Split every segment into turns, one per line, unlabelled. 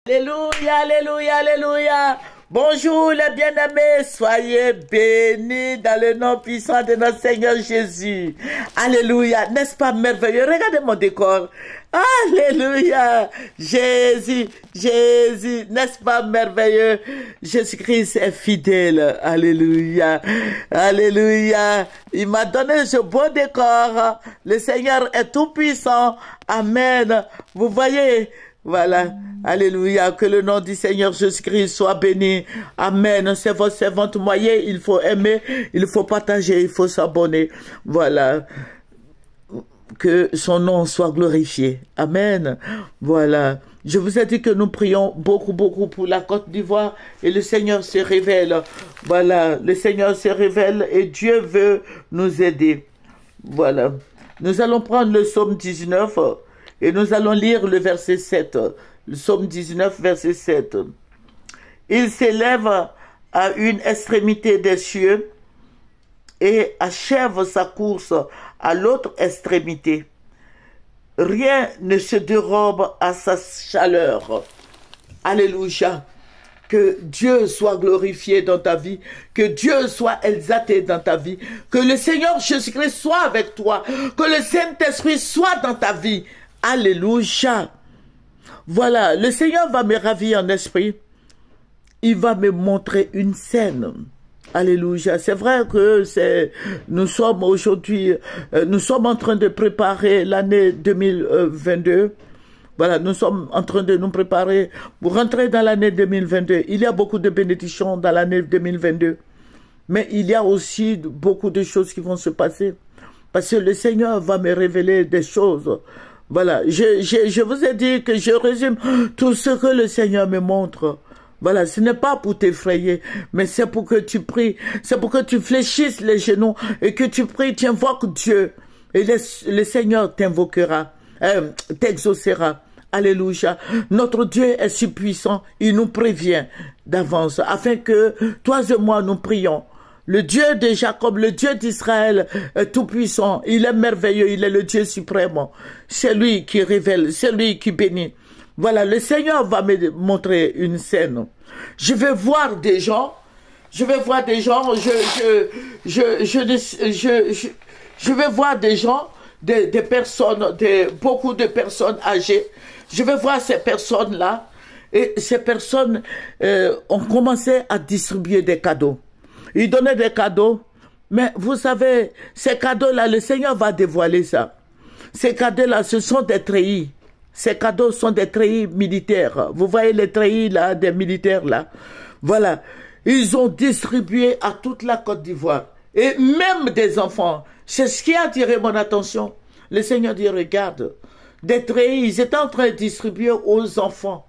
Alléluia, alléluia, alléluia. Bonjour les bien-aimés, soyez bénis dans le nom puissant de notre Seigneur Jésus. Alléluia, n'est-ce pas merveilleux? Regardez mon décor. Alléluia, Jésus, Jésus, n'est-ce pas merveilleux? Jésus-Christ est fidèle. Alléluia, alléluia. Il m'a donné ce beau décor. Le Seigneur est tout puissant. Amen. Vous voyez? Voilà, alléluia, que le nom du Seigneur Jésus-Christ soit béni. Amen, c'est votre servante moyen, il faut aimer, il faut partager, il faut s'abonner. Voilà, que son nom soit glorifié. Amen, voilà. Je vous ai dit que nous prions beaucoup pour la Côte d'Ivoire et le Seigneur se révèle. Voilà, le Seigneur se révèle et Dieu veut nous aider. Voilà, nous allons prendre le psaume 19 et nous allons lire le verset 7, le psaume 19, verset 7. Il s'élève à une extrémité des cieux et achève sa course à l'autre extrémité. Rien ne se dérobe à sa chaleur. Alléluia. Que Dieu soit glorifié dans ta vie, que Dieu soit exalté dans ta vie, que le Seigneur Jésus-Christ soit avec toi, que le Saint-Esprit soit dans ta vie. Alléluia. Voilà, le Seigneur va me ravir en esprit. Il va me montrer une scène. Alléluia. C'est vrai que nous sommes aujourd'hui, nous sommes en train de préparer l'année 2022. Voilà, nous sommes en train de nous préparer pour rentrer dans l'année 2022. Il y a beaucoup de bénédictions dans l'année 2022. Mais il y a aussi beaucoup de choses qui vont se passer. Parce que le Seigneur va me révéler des choses. Voilà, je vous ai dit que je résume tout ce que le Seigneur me montre. Voilà, ce n'est pas pour t'effrayer, mais c'est pour que tu pries, c'est pour que tu fléchisses les genoux et que tu pries, tu invoques Dieu. Et le Seigneur t'invoquera, t'exaucera. Alléluia. Notre Dieu est si puissant, il nous prévient d'avance, afin que toi et moi nous prions. Le Dieu de Jacob, le Dieu d'Israël est tout puissant, il est merveilleux, il est le Dieu suprême. C'est lui qui révèle, c'est lui qui bénit. Voilà, le Seigneur va me montrer une scène. Je vais voir des gens, je vais voir des gens, je vais voir des gens, des personnes, beaucoup de personnes âgées. Je vais voir ces personnes-là, et ces personnes ont commencé à distribuer des cadeaux. Ils donnaient des cadeaux, mais vous savez, ces cadeaux-là, le Seigneur va dévoiler ça. Ces cadeaux-là, ce sont des treillis. Ces cadeaux sont des treillis militaires. Vous voyez les treillis là, des militaires là. Voilà. Ils ont distribué à toute la Côte d'Ivoire. Et même des enfants. C'est ce qui a attiré mon attention. Le Seigneur dit, regarde, des treillis, ils étaient en train de distribuer aux enfants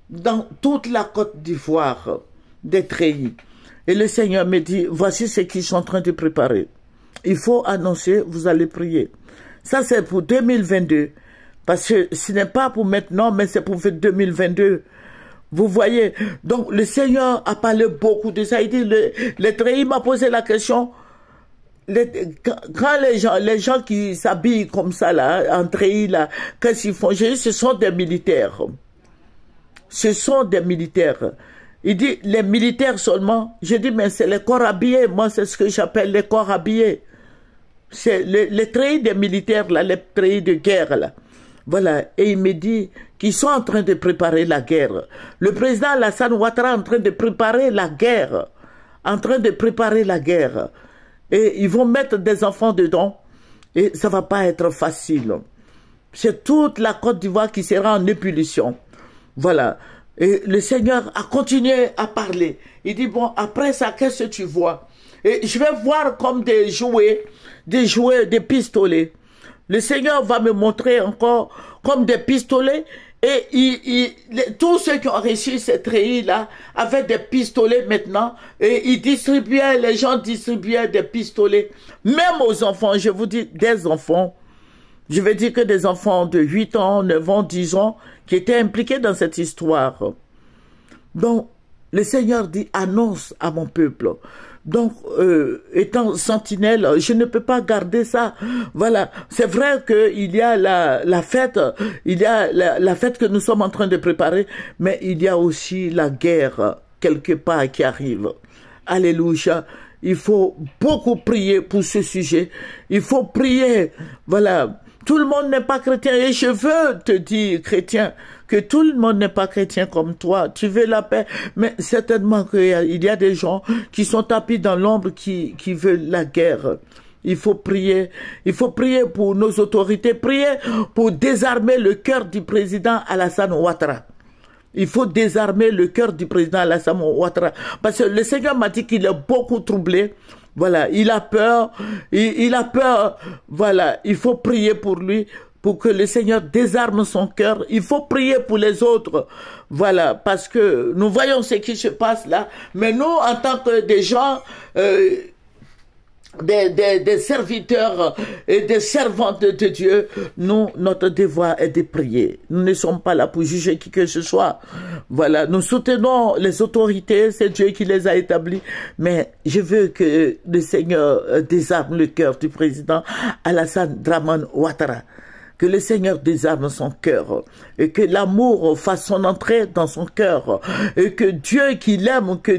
dans toute la Côte d'Ivoire, des treillis. Et le Seigneur me dit, voici ce qu'ils sont en train de préparer. Il faut annoncer, vous allez prier. Ça, c'est pour 2022. Parce que ce n'est pas pour maintenant, mais c'est pour 2022. Vous voyez, donc le Seigneur a parlé beaucoup de ça. Il dit, le treillis m'a posé la question, quand les gens qui s'habillent comme ça, là, en treillis, là, qu'est-ce qu'ils font? J'ai dit, ce sont des militaires. Ce sont des militaires. Il dit, les militaires seulement. Je dis, mais c'est les corps habillés. Moi, c'est ce que j'appelle les corps habillés. C'est les treillis des militaires, là, les treillis de guerre, là. Voilà, et il me dit qu'ils sont en train de préparer la guerre. Le président Alassane Ouattara est en train de préparer la guerre. En train de préparer la guerre. Et ils vont mettre des enfants dedans. Et ça va pas être facile. C'est toute la Côte d'Ivoire qui sera en ébullition. Voilà. Et le Seigneur a continué à parler. Il dit, bon, après ça, qu'est-ce que tu vois? Et je vais voir comme des jouets, des pistolets. Le Seigneur va me montrer encore comme des pistolets et tous ceux qui ont reçu ces treillis-là avaient des pistolets maintenant et les gens distribuaient des pistolets, même aux enfants, je vous dis des enfants, je vais dire que des enfants de 8 ans, 9 ans, 10 ans qui étaient impliqués dans cette histoire. Donc, le Seigneur dit, annonce à mon peuple. Donc, étant sentinelle, je ne peux pas garder ça. Voilà. C'est vrai qu'il y a la fête, il y a la fête que nous sommes en train de préparer, mais il y a aussi la guerre quelque part qui arrive. Alléluia. Il faut beaucoup prier pour ce sujet. Il faut prier. Voilà. Tout le monde n'est pas chrétien. Et je veux te dire, chrétien, que tout le monde n'est pas chrétien comme toi. Tu veux la paix. Mais certainement qu'il y a des gens qui sont tapis dans l'ombre qui veulent la guerre. Il faut prier. Il faut prier pour nos autorités. Prier pour désarmer le cœur du président Alassane Ouattara. Il faut désarmer le cœur du président Alassane Ouattara. Parce que le Seigneur m'a dit qu'il est beaucoup troublé. Voilà, il a peur. Il a peur. Voilà, il faut prier pour lui, pour que le Seigneur désarme son cœur. Il faut prier pour les autres. Voilà, parce que nous voyons ce qui se passe là. Mais nous, en tant que des gens... des serviteurs et des servantes de Dieu, nous, notre devoir est de prier. Nous ne sommes pas là pour juger qui que ce soit. Voilà, nous soutenons les autorités, c'est Dieu qui les a établis, mais je veux que le Seigneur désarme le cœur du président Alassane Dramane Ouattara. Que le Seigneur désarme son cœur et que l'amour fasse son entrée dans son cœur et que Dieu qui l'aime, que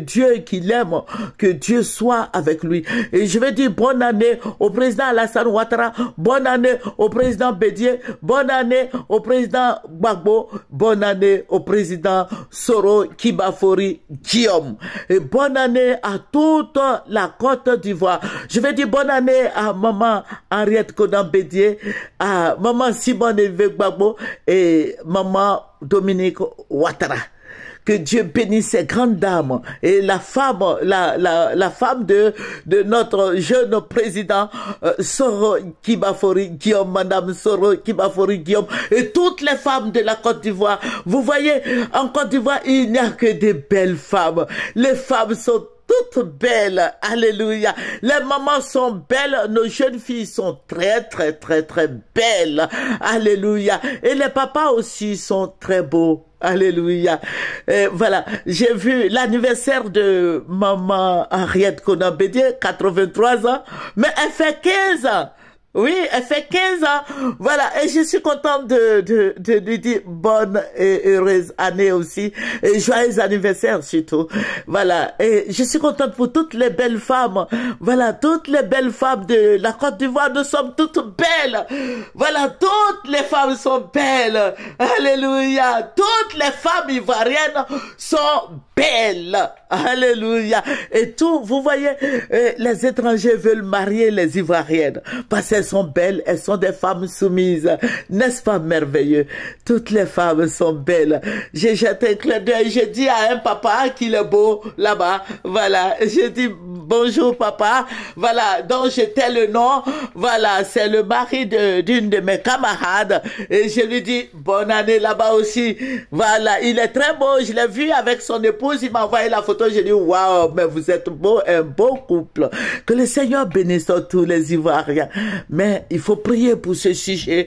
Dieu soit avec lui. Et je vais dire bonne année au président Alassane Ouattara, bonne année au président Bédié, bonne année au président Gbagbo, bonne année au président Soro Kibafori Guillaume et bonne année à toute la Côte d'Ivoire. Je vais dire bonne année à maman Henriette Konan Bédié, à maman Simone Gbagbo et maman Dominique Ouattara. Que Dieu bénisse ces grandes dames et la femme, la femme de notre jeune président Soro Kibafori Guillaume, madame Soro Kibafori Guillaume et toutes les femmes de la Côte d'Ivoire. Vous voyez, en Côte d'Ivoire, il n'y a que des belles femmes. Les femmes sont toutes belles, alléluia. Les mamans sont belles, nos jeunes filles sont très belles, alléluia. Et les papas aussi sont très beaux, alléluia. Voilà, j'ai vu l'anniversaire de maman Henriette Konan Bédié, 83 ans, mais elle fait 15 ans. Oui, elle fait 15 ans. Voilà, et je suis contente de lui dire bonne et heureuse année aussi. Et joyeux anniversaire surtout. Voilà, et je suis contente pour toutes les belles femmes. Voilà, toutes les belles femmes de la Côte d'Ivoire, nous sommes toutes belles. Voilà, toutes les femmes sont belles. Alléluia. Toutes les femmes ivoiriennes sont belles. Alléluia. Et tout, vous voyez, les étrangers veulent marier les Ivoiriennes parce qu'elles sont belles, elles sont des femmes soumises. N'est-ce pas merveilleux? Toutes les femmes sont belles. J'ai jeté un clin d'œil, j'ai dit à un papa qu'il est beau là-bas. Voilà, j'ai dit bonjour papa. Voilà, donc j'étais le nom. Voilà, c'est le mari d'une de mes camarades. Et je lui dis bonne année là-bas aussi. Voilà, il est très beau. Je l'ai vu avec son épouse. Il m'a envoyé la photo. J'ai dit waouh, mais vous êtes beau, un beau couple. Que le Seigneur bénisse tous les Ivoiriens. Mais il faut prier pour ce sujet,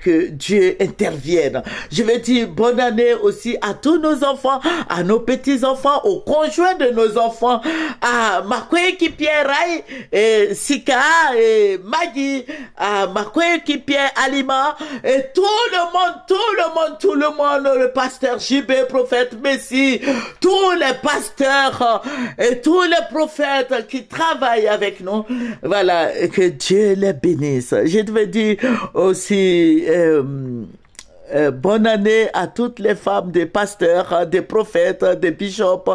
que Dieu intervienne. Je vais dire bonne année aussi à tous nos enfants, à nos petits-enfants, aux conjoints de nos enfants, à ma coéquipière Rai, et Sika et Maggie, à ma coéquipière Alima, et tout le monde, le pasteur JB, prophète Messi, tous les pasteurs et tous les prophètes qui travaillent avec nous. Voilà, que Dieu les bénisse. Je devais dire aussi bonne année à toutes les femmes des pasteurs, des prophètes, des bishops.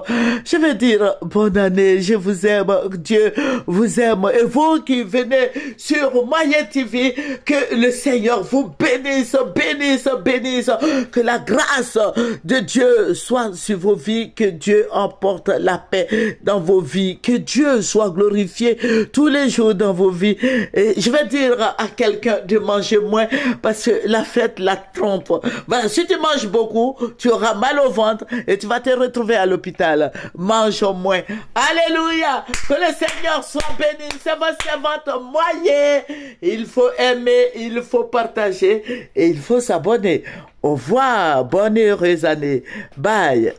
Je veux dire bonne année, je vous aime, Dieu vous aime. Et vous qui venez sur Moyen TV, que le Seigneur vous bénisse, bénisse, bénisse. Que la grâce de Dieu soit sur vos vies, que Dieu emporte la paix dans vos vies, que Dieu soit glorifié tous les jours dans vos vies. Et je vais dire à quelqu'un de manger moins parce que la fête la trompe. Voilà, si tu manges beaucoup, tu auras mal au ventre et tu vas te retrouver à l'hôpital. Mange au moins. Alléluia. Que le Seigneur soit béni. C'est votre servante moyen. Il faut aimer, il faut partager et il faut s'abonner. Au revoir. Bonne et heureuse année. Bye.